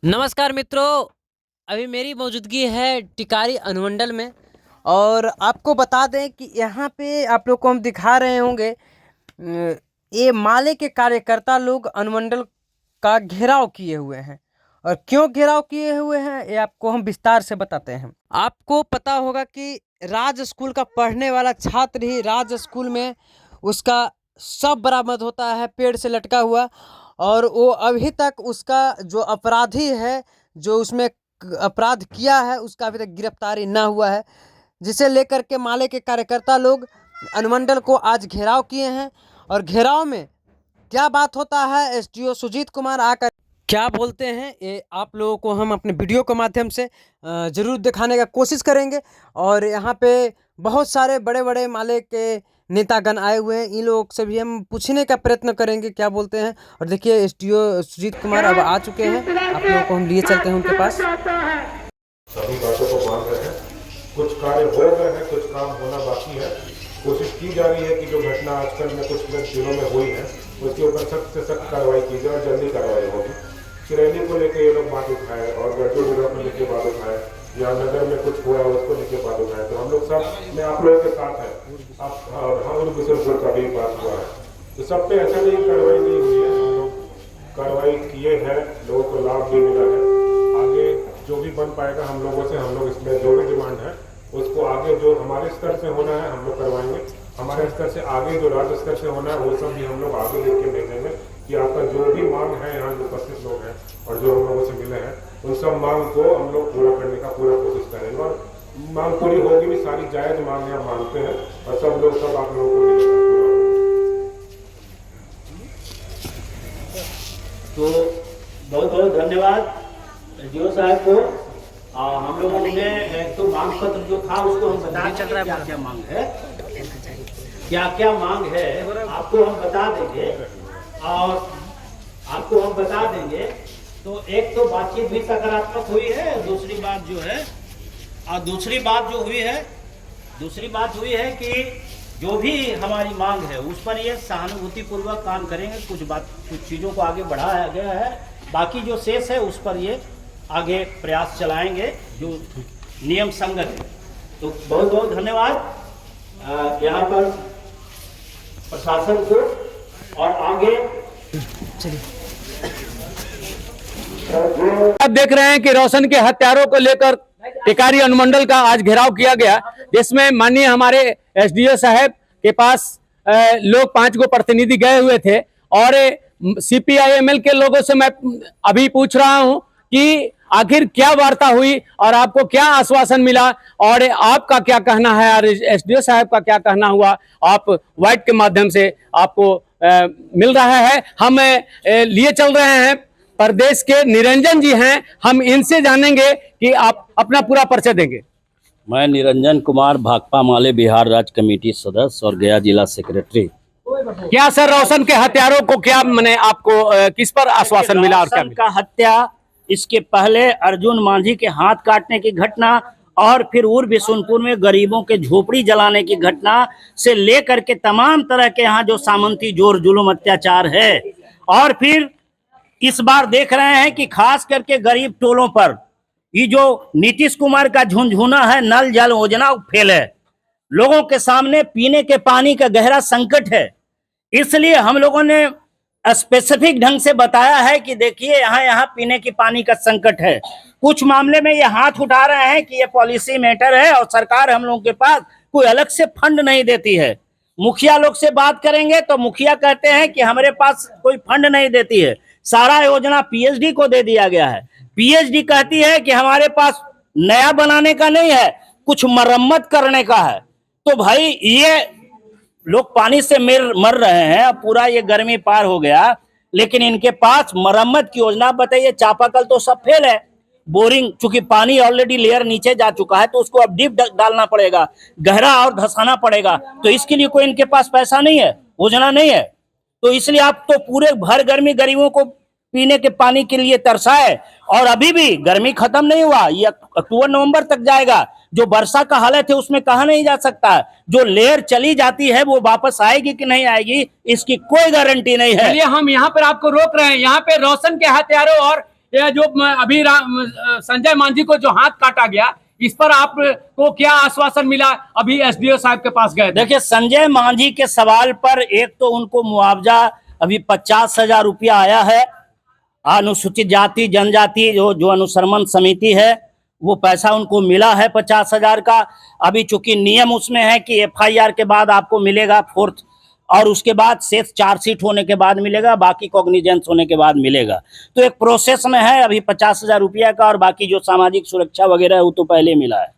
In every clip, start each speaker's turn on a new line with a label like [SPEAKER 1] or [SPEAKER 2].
[SPEAKER 1] नमस्कार मित्रों, अभी मेरी मौजूदगी है टिकारी अनुमंडल में। और आपको बता दें कि यहाँ पे आप लोग को हम दिखा रहे होंगे ये माले के कार्यकर्ता लोग अनुमंडल का घेराव किए हुए हैं। और क्यों घेराव किए हुए हैं ये आपको हम विस्तार से बताते हैं। आपको पता होगा कि राज स्कूल का पढ़ने वाला छात्र ही राज स्कूल में उसका शव बरामद होता है पेड़ से लटका हुआ। और वो अभी तक उसका जो अपराधी है, जो उसमें अपराध किया है, उसका अभी तक गिरफ्तारी ना हुआ है। जिसे लेकर के माले के कार्यकर्ता लोग अनुमंडल को आज घेराव किए हैं। और घेराव में क्या बात होता है, एसडीओ सुजीत कुमार आकर क्या बोलते हैं, ये आप लोगों को हम अपने वीडियो के माध्यम से ज़रूर दिखाने का कोशिश करेंगे। और यहाँ पे बहुत सारे बड़े बड़े माले के नेतागण आए हुए हैं, इन लोगों से भी हम पूछने का प्रयत्न करेंगे क्या बोलते हैं। और देखिए एसडीओ सुजीत कुमार अब आ चुके हैं, आप लोगों को हम लिए चलते हैं उनके पास।
[SPEAKER 2] सभी बातों को मान रहे हैं, कुछ कार्य हो गए हैं, कुछ काम होना बाकी है। कोशिश की जा रही है कि जो घटना आजकल में कुछ दिनों में हुई है उसके ऊपर सख्त से सख्त कार्रवाई की जाए और जल्दी कार्रवाई होगी। चिरैली को लेकर ये लोग बात उठाए और गढ़चो जिला को लेकर बात उठाए या नगर में कुछ हुआ उसको लेकर बात उठाए, तो हम लोग सब में आप लोगों के साथ है। आप हम बिशनपुर का भी बात हुआ है, तो सब पे ऐसा नहीं कार्रवाई नहीं हुई है। हम लोग कार्रवाई किए हैं, लोगों को लाभ भी मिला है। आगे जो भी बन पाएगा हम लोगों से, हम लोग इसमें जो भी डिमांड है उसको आगे जो हमारे स्तर से होना है हम लोग करवाएंगे। हमारे स्तर से आगे जो राज्य स्तर से होना है वो सब भी हम लोग आगे लिख के भेजेंगे कि आपका जो भी मांग है, यहाँ जो उपस्थित लोग हैं और जो हम लोगों से मिले हैं उन सब मांग को हम लोग पूरा करने का पूरा कोशिश करेंगे। और मांग पूरी होगी भी, सारी जायज मांग हम मांगते हैं और सब लोग सब आप लोगों को मिलेगा
[SPEAKER 3] पूरा। तो बहुत बहुत धन्यवाद एसडीओ साहब को। हम लोगों ने एक तो मांग पत्र जो था उसको हम बता देंगे क्या क्या मांग है, क्या क्या मांग है आपको हम बता देंगे और आपको हम बता देंगे। तो एक तो बातचीत भी सकारात्मक हुई है, दूसरी बात जो है दूसरी बात हुई है कि जो भी हमारी मांग है उस पर ये सहानुभूति पूर्वक काम करेंगे। कुछ चीज़ों को आगे बढ़ाया गया है, बाकी जो शेष है उस पर ये आगे प्रयास चलाएंगे जो नियम संगत है। तो बहुत बहुत धन्यवाद यहाँ पर प्रशासन को। और आगे
[SPEAKER 4] आप देख रहे हैं कि रोशन के हत्यारों को लेकर टिकारी अनुमंडल का आज घेराव किया गया, जिसमें माननीय हमारे एसडीओ साहब के पास लोग 5 गो प्रतिनिधि गए हुए थे। और सीपीआईएमएल के लोगों से मैं अभी पूछ रहा हूं कि आखिर क्या वार्ता हुई और आपको क्या आश्वासन मिला और आपका क्या कहना है और एसडीओ साहब का क्या कहना हुआ, आप वाइट के माध्यम से आपको मिल रहा है। हम लिए चल रहे हैं, प्रदेश के निरंजन जी हैं, हम इनसे जानेंगे कि आप अपना पूरा परिचय देंगे।
[SPEAKER 5] मैं निरंजन कुमार, भाकपा माले बिहार राज्य कमेटी सदस्य और गया जिला सेक्रेटरी।
[SPEAKER 4] क्या सर रोशन के हत्यारों को क्या मैंने आपको किस पर आश्वासन मिला और क्या
[SPEAKER 3] रोशन का हत्या, इसके पहले अर्जुन मांझी के हाथ काटने की घटना और फिर उर्व बिशुनपुर में गरीबों के झोपड़ी जलाने की घटना से लेकर के तमाम तरह के यहाँ जो सामंती जोर जुल्म अत्याचार है। और फिर इस बार देख रहे हैं कि खास करके गरीब टोलों पर ये जो नीतीश कुमार का झुंझुना है, नल जल योजना फेल है, लोगों के सामने पीने के पानी का गहरा संकट है। इसलिए हम लोगों ने स्पेसिफिक ढंग से बताया है कि देखिए यहाँ पीने की पानी का संकट है। कुछ मामले में ये हाथ उठा रहे हैं कि ये पॉलिसी मैटर है और सरकार हम लोगों के पास कोई अलग से फंड नहीं देती है। मुखिया लोग से बात करेंगे तो मुखिया कहते हैं कि हमारे पास कोई फंड नहीं देती है, सारा योजना पीएचडी को दे दिया गया है। पीएचडी कहती है कि हमारे पास नया बनाने का नहीं है, कुछ मरम्मत करने का है। तो भाई ये लोग पानी से मर रहे हैं, अब पूरा ये गर्मी पार हो गया, लेकिन इनके पास मरम्मत की योजना बताइए। चापाकल तो सब फेल है, बोरिंग चूंकि पानी ऑलरेडी लेयर नीचे जा चुका है तो उसको अब डीप डालना पड़ेगा, गहरा और धंसाना पड़ेगा। तो इसके लिए कोई इनके पास पैसा नहीं है, योजना नहीं है। तो इसलिए आप तो पूरे भर गर्मी गरीबों को पीने के पानी के लिए तरसाए और अभी भी गर्मी खत्म नहीं हुआ, ये अक्टूबर नवंबर तक जाएगा। जो वर्षा का हालत है उसमें कहा नहीं जा सकता, जो लेयर चली जाती है वो वापस आएगी कि नहीं आएगी इसकी कोई गारंटी नहीं है।
[SPEAKER 4] चलिए हम यहाँ पर आपको रोक रहे हैं। यहाँ पे रोशन के हत्यारों और ये जो अभी संजय मांझी को जो हाथ काटा गया, इस पर आपको क्या आश्वासन मिला? अभी एसडीओ साहब के पास गए थे।
[SPEAKER 3] देखिए, संजय मांझी के सवाल पर एक तो उनको मुआवजा अभी 50,000 रुपया आया है। अनुसूचित जाति जनजाति जो अनुश्रवण समिति है, वो पैसा उनको मिला है 50,000 का। अभी चूंकि नियम उसमें है कि एफआईआर के बाद आपको मिलेगा फोर्थ, और उसके बाद शेष चार्जशीट होने के बाद मिलेगा, बाकी कॉग्निजेंस होने के बाद मिलेगा। तो एक प्रोसेस में है अभी 50,000 रुपया का, और बाकी जो सामाजिक सुरक्षा वगैरह है वो तो पहले मिला है।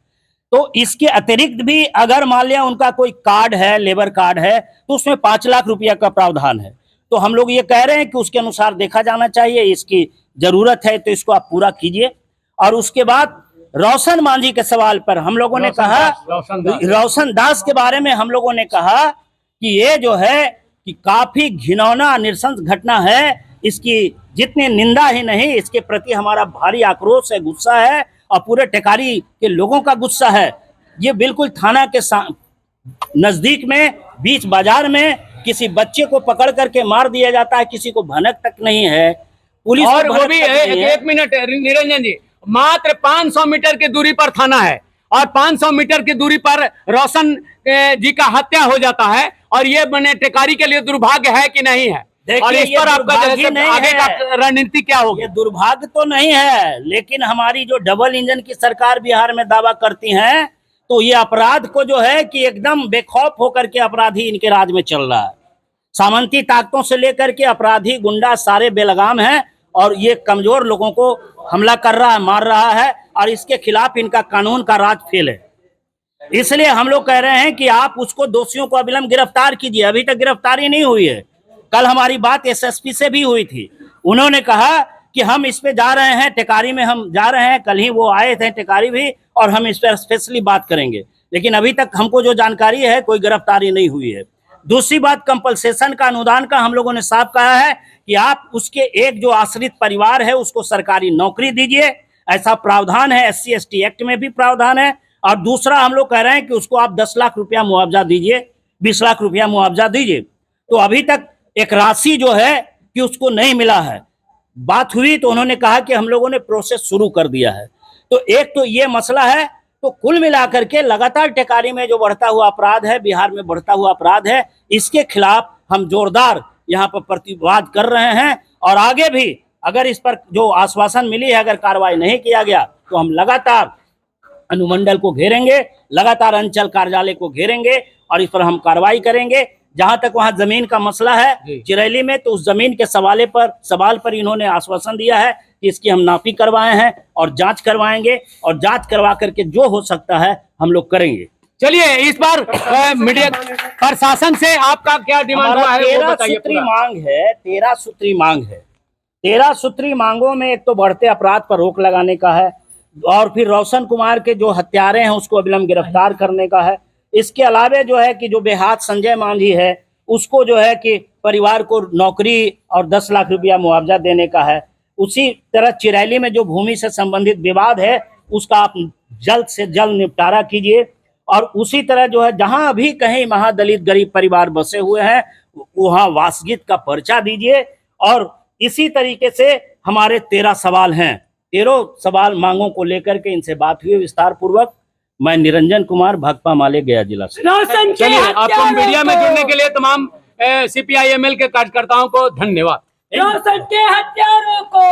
[SPEAKER 3] तो इसके अतिरिक्त भी अगर मान लिया उनका कोई कार्ड है, लेबर कार्ड है, तो उसमें 5 लाख रुपया का प्रावधान है। तो हम लोग ये कह रहे हैं कि उसके अनुसार देखा जाना चाहिए, इसकी जरूरत है तो इसको आप पूरा कीजिए। और उसके बाद रोशन मांझी के सवाल पर हम लोगों ने कहा, रोशन दास के बारे में हम लोगों ने कहा कि ये जो है कि काफी घिनौना नृशंस घटना है। इसकी जितनी निंदा ही नहीं, इसके प्रति हमारा भारी आक्रोश है, गुस्सा है, और पूरे टेकारी के लोगों का गुस्सा है। ये बिल्कुल थाना के नजदीक में बीच बाजार में किसी बच्चे को पकड़ करके मार दिया जाता है, किसी को भनक तक नहीं है, पुलिस
[SPEAKER 4] और वो भी एक मिनट निरंजन जी, मात्र 500 मीटर की दूरी पर थाना है, और 500 मीटर की दूरी पर रोशन जी का हत्या हो जाता है। और ये बने टेकारी के लिए दुर्भाग्य है कि नहीं है? और इस पर आपका आगे का रणनीति क्या होगी?
[SPEAKER 3] ये दुर्भाग्य तो नहीं है, लेकिन हमारी जो डबल इंजन की सरकार बिहार में दावा करती है, तो ये अपराध को जो है कि एकदम बेखौफ होकर के अपराधी इनके राज में चल रहा है। सामंती ताकतों से लेकर के अपराधी गुंडा सारे बेलगाम हैं, और ये कमजोर लोगों को हमला कर रहा है, मार रहा है, और इसके खिलाफ इनका कानून का राज फेल है। इसलिए हम लोग कह रहे हैं कि आप उसको, दोषियों को अविलंब गिरफ्तार कीजिए। अभी तक गिरफ्तारी नहीं हुई है। कल हमारी बात एसएसपी से भी हुई थी, उन्होंने कहा कि हम इस पे जा रहे हैं, टेकारी में हम जा रहे हैं। कल ही वो आए थे टेकारी भी, और हम इस पर स्पेशली बात करेंगे, लेकिन अभी तक हमको जो जानकारी है कोई गिरफ्तारी नहीं हुई है। दूसरी बात, कंपल्सेशन का, अनुदान का हम लोगों ने साफ कहा है कि आप उसके एक जो आश्रित परिवार है उसको सरकारी नौकरी दीजिए, ऐसा प्रावधान है, SC ST एक्ट में भी प्रावधान है। और दूसरा हम लोग कह रहे हैं कि उसको आप 10 लाख रुपया मुआवजा दीजिए, 20 लाख रुपया मुआवजा दीजिए। तो अभी तक एक राशि जो है कि उसको नहीं मिला है। बात हुई तो उन्होंने कहा कि हम लोगों ने प्रोसेस शुरू कर दिया है। तो एक तो ये मसला है। तो कुल मिलाकर के लगातार टेकारी में जो बढ़ता हुआ अपराध है, बिहार में बढ़ता हुआ अपराध है, इसके खिलाफ हम जोरदार यहाँ पर प्रतिवाद कर रहे हैं। और आगे भी अगर इस पर जो आश्वासन मिली है, अगर कार्रवाई नहीं किया गया तो हम लगातार अनुमंडल को घेरेंगे, लगातार अंचल कार्यालय को घेरेंगे, और इस पर हम कार्रवाई करेंगे। जहां तक वहां जमीन का मसला है चिरैली में, तो उस जमीन के सवाल पर इन्होंने आश्वासन दिया है कि इसकी हम नापी करवाए हैं और जांच करवाएंगे, और जांच करवा करके जो हो सकता है हम लोग करेंगे।
[SPEAKER 4] चलिए, इस बार मीडिया प्रशासन से आपका क्या डिमांड हुआ है वो बताइए।
[SPEAKER 3] 13 सूत्री मांग है। 13 सूत्री मांगों में एक तो बढ़ते अपराध पर रोक लगाने का है, और फिर रोशन कुमार के जो हत्यारे हैं उसको अविलंब गिरफ्तार करने का है। इसके अलावे जो है कि जो बेहात संजय मांझी है उसको जो है कि परिवार को नौकरी और 10 लाख रुपया मुआवजा देने का है। उसी तरह चिरैली में जो भूमि से संबंधित विवाद है उसका आप जल्द से जल्द निपटारा कीजिए। और उसी तरह जो है जहां भी कहीं महादलित गरीब परिवार बसे हुए हैं वहां वासगीत का पर्चा दीजिए। और इसी तरीके से हमारे 13 सवाल हैं, 13 सवाल मांगों को लेकर के इनसे बात हुई विस्तार पूर्वक। मैं निरंजन कुमार, भाकपा माले, गया जिला से।
[SPEAKER 4] चलिए, आपको मीडिया में जुड़ने के लिए तमाम CPI-ML के कार्यकर्ताओं को धन्यवाद।
[SPEAKER 6] रोशन के हत्यारों को